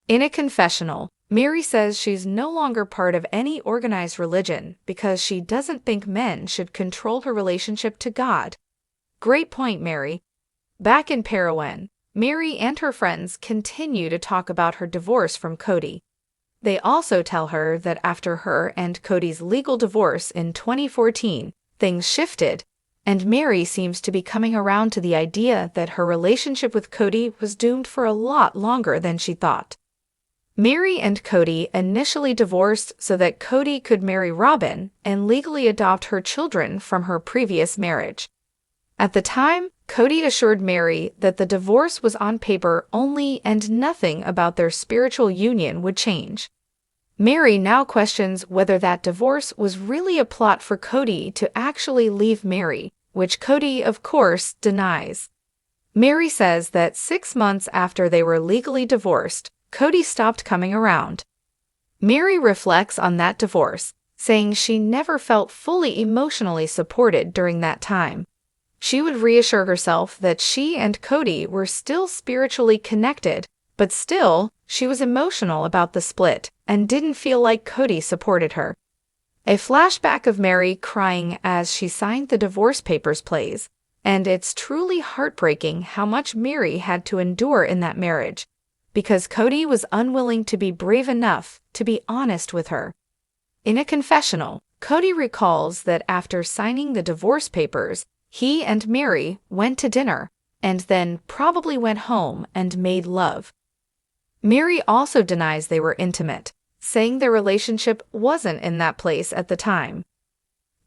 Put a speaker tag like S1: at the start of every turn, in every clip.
S1: In a confessional, Meri says she's no longer part of any organized religion because she doesn't think men should control her relationship to God. Great point, Meri. Back in Parowan, Meri and her friends continue to talk about her divorce from Kody. They also tell her that after her and Kody's legal divorce in 2014, things shifted, and Meri seems to be coming around to the idea that her relationship with Kody was doomed for a lot longer than she thought. Meri and Kody initially divorced so that Kody could marry Robyn and legally adopt her children from her previous marriage. At the time, Kody assured Meri that the divorce was on paper only and nothing about their spiritual union would change. Meri now questions whether that divorce was really a plot for Kody to actually leave Meri, which Kody, of course, denies. Meri says that 6 months after they were legally divorced, Kody stopped coming around. Meri reflects on that divorce, saying she never felt fully emotionally supported during that time. She would reassure herself that she and Kody were still spiritually connected, but still, she was emotional about the split and didn't feel like Kody supported her. A flashback of Meri crying as she signed the divorce papers plays, and it's truly heartbreaking how much Meri had to endure in that marriage, because Kody was unwilling to be brave enough to be honest with her. In a confessional, Kody recalls that after signing the divorce papers, he and Meri went to dinner, and then probably went home and made love. Meri also denies they were intimate, saying their relationship wasn't in that place at the time.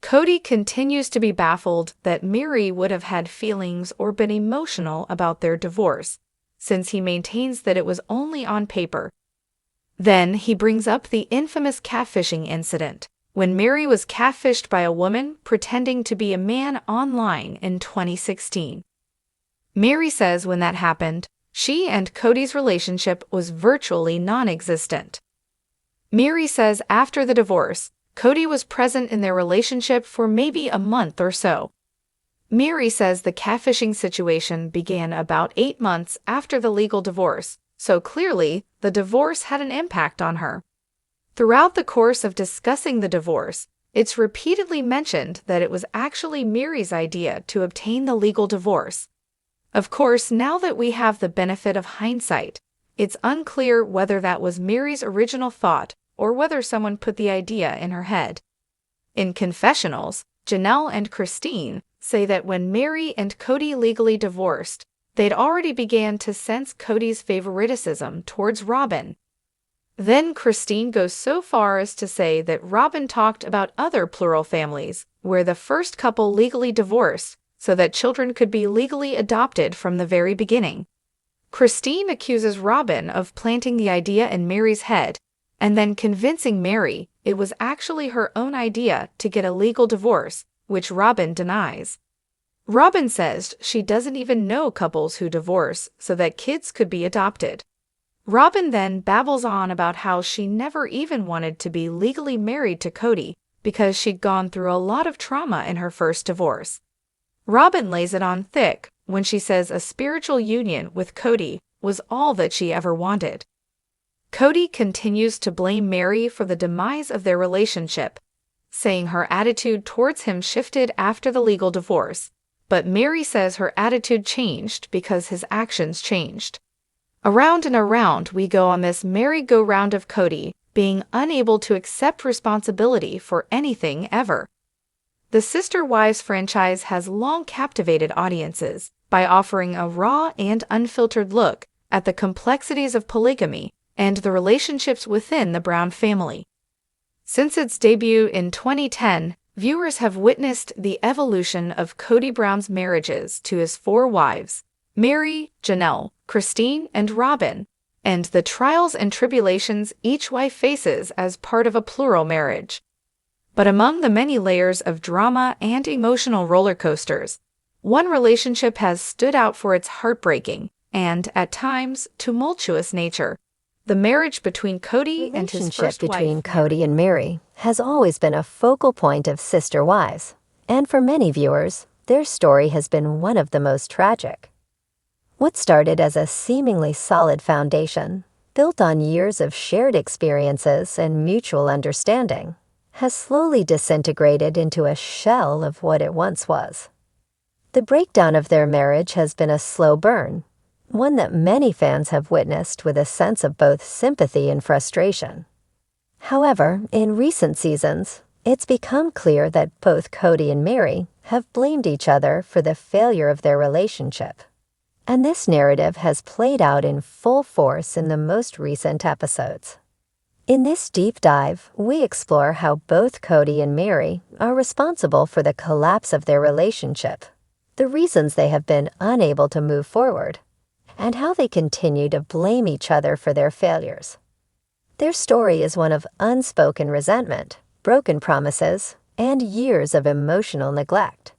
S1: Kody continues to be baffled that Meri would have had feelings or been emotional about their divorce, since he maintains that it was only on paper. Then he brings up the infamous catfishing incident, when Meri was catfished by a woman pretending to be a man online in 2016. Meri says when that happened, she and Kody's relationship was virtually non-existent. Meri says after the divorce, Kody was present in their relationship for maybe a month or so. Meri says the catfishing situation began about 8 months after the legal divorce, so clearly the divorce had an impact on her. Throughout the course of discussing the divorce, it's repeatedly mentioned that it was actually Meri's idea to obtain the legal divorce. Of course, now that we have the benefit of hindsight, it's unclear whether that was Meri's original thought or whether someone put the idea in her head. In confessionals, Janelle and Christine say that when Meri and Kody legally divorced, they'd already began to sense Kody's favoritism towards Robyn. Then Christine goes so far as to say that Robyn talked about other plural families where the first couple legally divorced so that children could be legally adopted from the very beginning. Christine accuses Robyn of planting the idea in Meri's head and then convincing Meri it was actually her own idea to get a legal divorce, which Robyn denies. Robyn says she doesn't even know couples who divorce so that kids could be adopted. Robyn then babbles on about how she never even wanted to be legally married to Kody because she'd gone through a lot of trauma in her first divorce. Robyn lays it on thick when she says a spiritual union with Kody was all that she ever wanted. Kody continues to blame Meri for the demise of their relationship, saying her attitude towards him shifted after the legal divorce, but Meri says her attitude changed because his actions changed. Around and around we go on this merry-go-round of Kody being unable to accept responsibility for anything ever. The Sister Wives franchise has long captivated audiences by offering a raw and unfiltered look at the complexities of polygamy and the relationships within the Brown family. Since its debut in 2010, viewers have witnessed the evolution of Kody Brown's marriages to his 4 wives, Meri, Janelle, Christine, and Robyn, and the trials and tribulations each wife faces as part of a plural marriage. But among the many layers of drama and emotional roller coasters, one relationship has stood out for its heartbreaking and, at times, tumultuous nature: the marriage between Kody and his first wife.
S2: The relationship between Kody and Meri has always been a focal point of Sister Wives, and for many viewers, their story has been one of the most tragic. What started as a seemingly solid foundation built on years of shared experiences and mutual understanding, has slowly disintegrated into a shell of what it once was. The breakdown of their marriage has been a slow burn, one that many fans have witnessed with a sense of both sympathy and frustration. However, in recent seasons, it's become clear that both Kody and Meri have blamed each other for the failure of their relationship. And this narrative has played out in full force in the most recent episodes. In this deep dive, we explore how both Kody and Meri are responsible for the collapse of their relationship, the reasons they have been unable to move forward, and how they continue to blame each other for their failures. Their story is one of unspoken resentment, broken promises, and years of emotional neglect.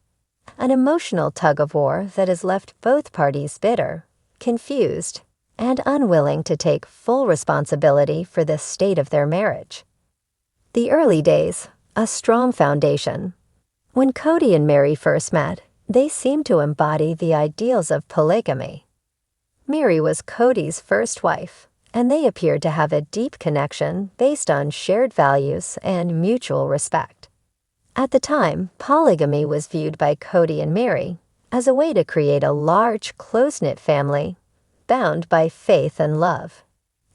S2: An emotional tug-of-war that has left both parties bitter, confused, and unwilling to take full responsibility for the state of their marriage. The early days, a strong foundation. When Kody and Meri first met, they seemed to embody the ideals of polygamy. Meri was Kody's first wife, and they appeared to have a deep connection based on shared values and mutual respect. At the time, polygamy was viewed by Kody and Meri as a way to create a large, close-knit family bound by faith and love.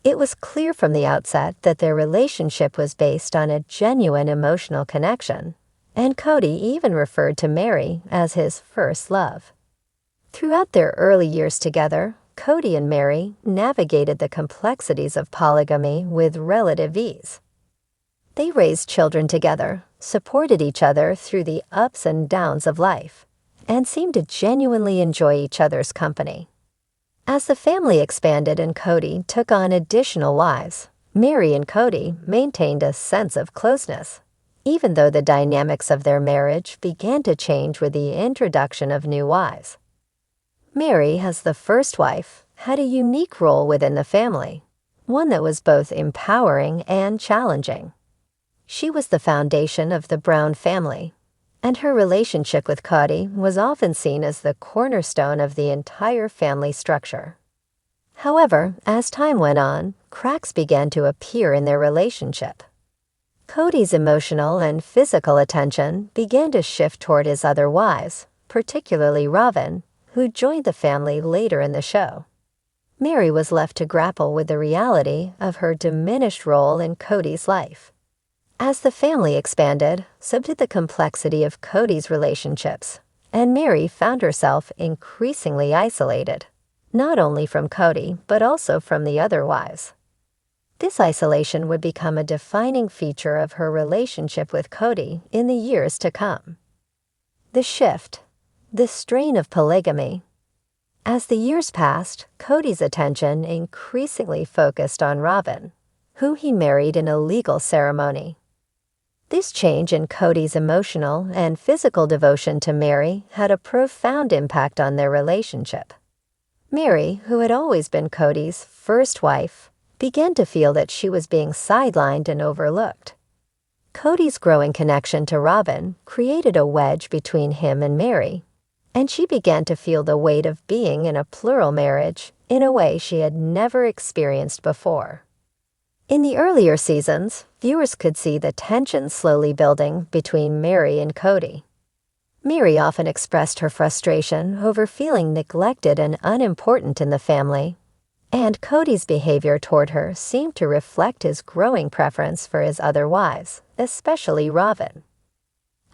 S2: It was clear from the outset that their relationship was based on a genuine emotional connection, and Kody even referred to Meri as his first love. Throughout their early years together, Kody and Meri navigated the complexities of polygamy with relative ease. They raised children together, supported each other through the ups and downs of life, and seemed to genuinely enjoy each other's company. As the family expanded and Kody took on additional wives, Meri and Kody maintained a sense of closeness, even though the dynamics of their marriage began to change with the introduction of new wives. Meri, as the first wife, had a unique role within the family, one that was both empowering and challenging. She was the foundation of the Brown family, and her relationship with Kody was often seen as the cornerstone of the entire family structure. However, as time went on, cracks began to appear in their relationship. Kody's emotional and physical attention began to shift toward his other wives, particularly Robyn, who joined the family later in the show. Meri was left to grapple with the reality of her diminished role in Kody's life. As the family expanded, so did the complexity of Kody's relationships, and Meri found herself increasingly isolated, not only from Kody, but also from the other wives. This isolation would become a defining feature of her relationship with Kody in the years to come. The shift, the strain of polygamy. As the years passed, Kody's attention increasingly focused on Robyn, who he married in a legal ceremony. This change in Kody's emotional and physical devotion to Meri had a profound impact on their relationship. Meri, who had always been Kody's first wife, began to feel that she was being sidelined and overlooked. Kody's growing connection to Robyn created a wedge between him and Meri, and she began to feel the weight of being in a plural marriage in a way she had never experienced before. In the earlier seasons, viewers could see the tension slowly building between Meri and Kody. Meri often expressed her frustration over feeling neglected and unimportant in the family, and Kody's behavior toward her seemed to reflect his growing preference for his other wives, especially Robyn.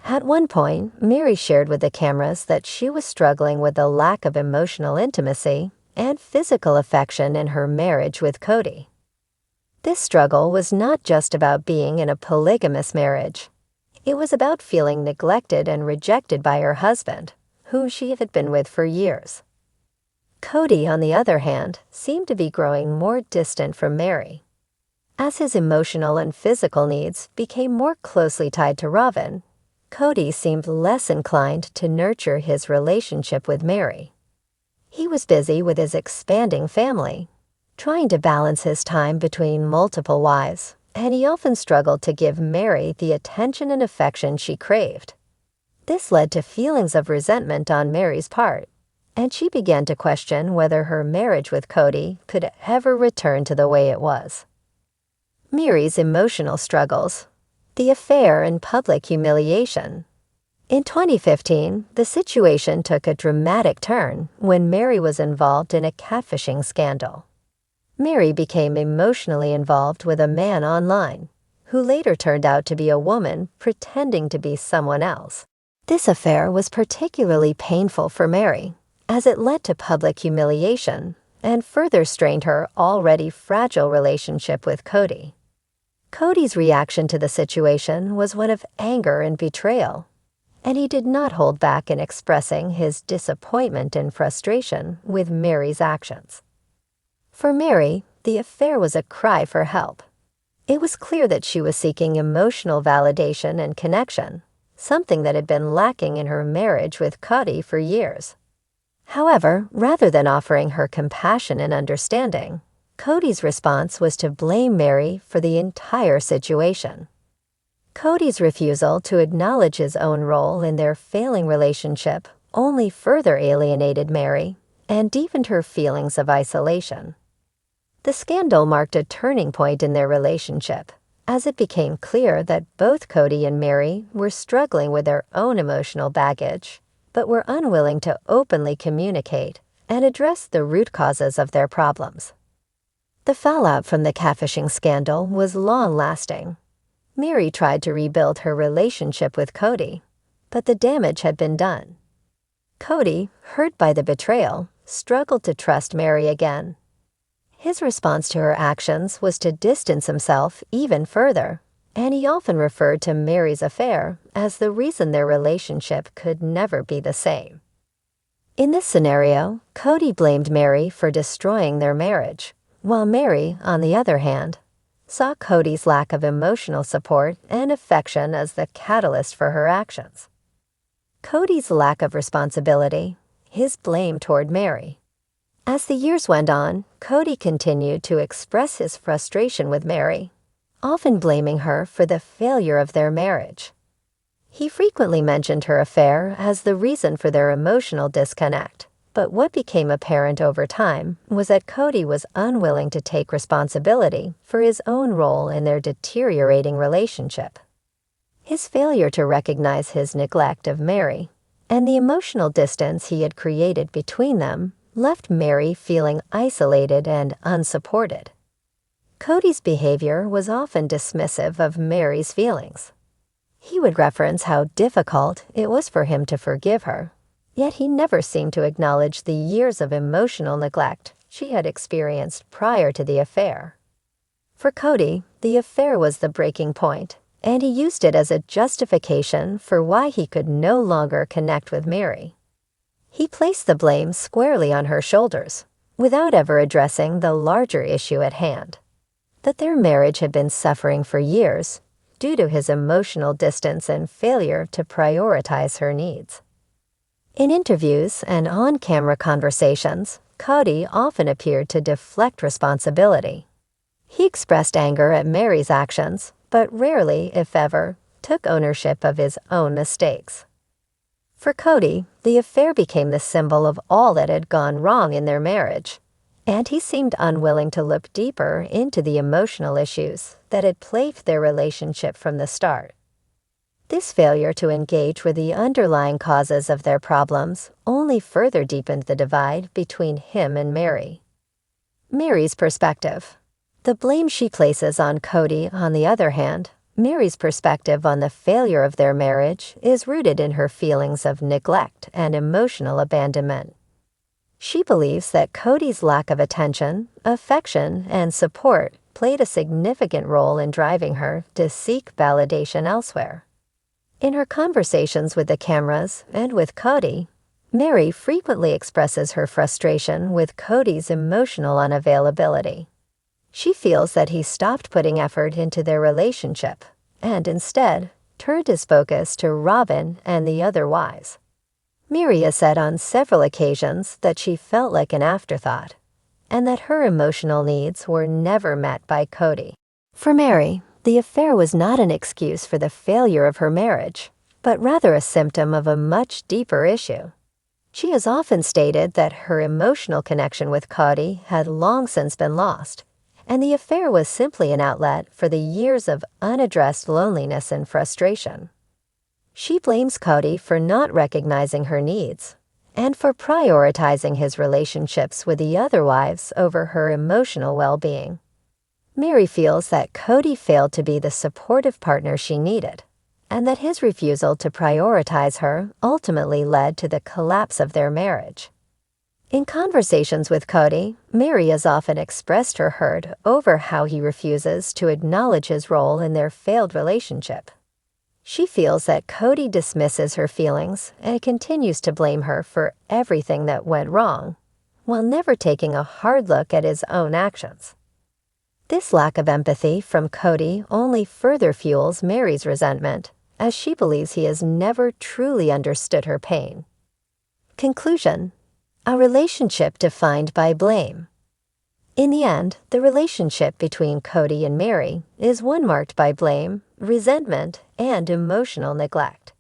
S2: At one point, Meri shared with the cameras that she was struggling with the lack of emotional intimacy and physical affection in her marriage with Kody. This struggle was not just about being in a polygamous marriage. It was about feeling neglected and rejected by her husband, whom she had been with for years. Kody, on the other hand, seemed to be growing more distant from Meri. As his emotional and physical needs became more closely tied to Robyn, Kody seemed less inclined to nurture his relationship with Meri. He was busy with his expanding family, trying to balance his time between multiple wives, and he often struggled to give Meri the attention and affection she craved. This led to feelings of resentment on Meri's part, and she began to question whether her marriage with Kody could ever return to the way it was. Meri's emotional struggles. The affair and public humiliation. In 2015, the situation took a dramatic turn when Meri was involved in a catfishing scandal. Meri became emotionally involved with a man online, who later turned out to be a woman pretending to be someone else. This affair was particularly painful for Meri, as it led to public humiliation and further strained her already fragile relationship with Kody. Kody's reaction to the situation was one of anger and betrayal, and he did not hold back in expressing his disappointment and frustration with Meri's actions. For Meri, the affair was a cry for help. It was clear that she was seeking emotional validation and connection, something that had been lacking in her marriage with Kody for years. However, rather than offering her compassion and understanding, Kody's response was to blame Meri for the entire situation. Kody's refusal to acknowledge his own role in their failing relationship only further alienated Meri and deepened her feelings of isolation. The scandal marked a turning point in their relationship, as it became clear that both Kody and Meri were struggling with their own emotional baggage, but were unwilling to openly communicate and address the root causes of their problems. The fallout from the catfishing scandal was long-lasting. Meri tried to rebuild her relationship with Kody, but the damage had been done. Kody, hurt by the betrayal, struggled to trust Meri again. His response to her actions was to distance himself even further, and he often referred to Meri's affair as the reason their relationship could never be the same. In this scenario, Kody blamed Meri for destroying their marriage, while Meri, on the other hand, saw Kody's lack of emotional support and affection as the catalyst for her actions. Kody's lack of responsibility, his blame toward Meri. As the years went on, Kody continued to express his frustration with Meri, often blaming her for the failure of their marriage. He frequently mentioned her affair as the reason for their emotional disconnect, but what became apparent over time was that Kody was unwilling to take responsibility for his own role in their deteriorating relationship. His failure to recognize his neglect of Meri and the emotional distance he had created between them left Meri feeling isolated and unsupported. Kody's behavior was often dismissive of Meri's feelings. He would reference how difficult it was for him to forgive her, yet he never seemed to acknowledge the years of emotional neglect she had experienced prior to the affair. For Kody, the affair was the breaking point, and he used it as a justification for why he could no longer connect with Meri. He placed the blame squarely on her shoulders, without ever addressing the larger issue at hand, that their marriage had been suffering for years due to his emotional distance and failure to prioritize her needs. In interviews and on-camera conversations, Kody often appeared to deflect responsibility. He expressed anger at Meri's actions, but rarely, if ever, took ownership of his own mistakes. For Kody, the affair became the symbol of all that had gone wrong in their marriage, and he seemed unwilling to look deeper into the emotional issues that had plagued their relationship from the start. This failure to engage with the underlying causes of their problems only further deepened the divide between him and Meri. Meri's perspective. The blame she places on Kody, on the other hand, Meri's perspective on the failure of their marriage is rooted in her feelings of neglect and emotional abandonment. She believes that Kody's lack of attention, affection, and support played a significant role in driving her to seek validation elsewhere. In her conversations with the cameras and with Kody, Meri frequently expresses her frustration with Kody's emotional unavailability. She feels that he stopped putting effort into their relationship and instead turned his focus to Robyn and the other wives. Meri has said on several occasions that she felt like an afterthought and that her emotional needs were never met by Kody. For Meri, the affair was not an excuse for the failure of her marriage, but rather a symptom of a much deeper issue. She has often stated that her emotional connection with Kody had long since been lost, and the affair was simply an outlet for the years of unaddressed loneliness and frustration. She blames Kody for not recognizing her needs and for prioritizing his relationships with the other wives over her emotional well-being. Meri feels that Kody failed to be the supportive partner she needed, and that his refusal to prioritize her ultimately led to the collapse of their marriage. In conversations with Kody, Meri has often expressed her hurt over how he refuses to acknowledge his role in their failed relationship. She feels that Kody dismisses her feelings and continues to blame her for everything that went wrong, while never taking a hard look at his own actions. This lack of empathy from Kody only further fuels Meri's resentment, as she believes he has never truly understood her pain. Conclusion: a relationship defined by blame. In the end, the relationship between Kody and Meri is one marked by blame, resentment, and emotional neglect.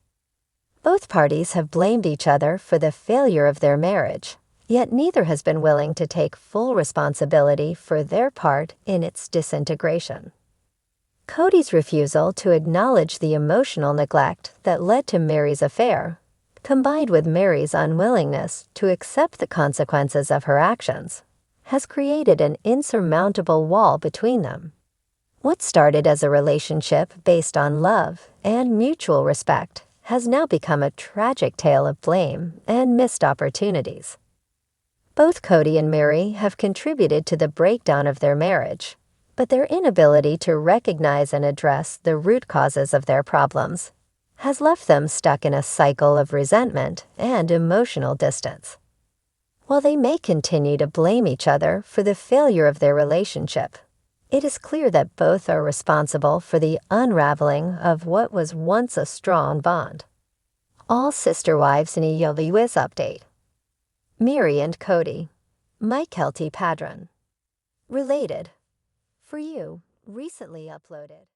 S2: Both parties have blamed each other for the failure of their marriage, yet neither has been willing to take full responsibility for their part in its disintegration. Kody's refusal to acknowledge the emotional neglect that led to Meri's affair, combined with Meri's unwillingness to accept the consequences of her actions, has created an insurmountable wall between them. What started as a relationship based on love and mutual respect has now become a tragic tale of blame and missed opportunities. Both Kody and Meri have contributed to the breakdown of their marriage, but their inability to recognize and address the root causes of their problems has left them stuck in a cycle of resentment and emotional distance. While they may continue to blame each other for the failure of their relationship, it is clear that both are responsible for the unraveling of what was once a strong bond. All sister wives in a US update. Meri and Kody. Mike Kelty Padron. Related. For you, recently uploaded.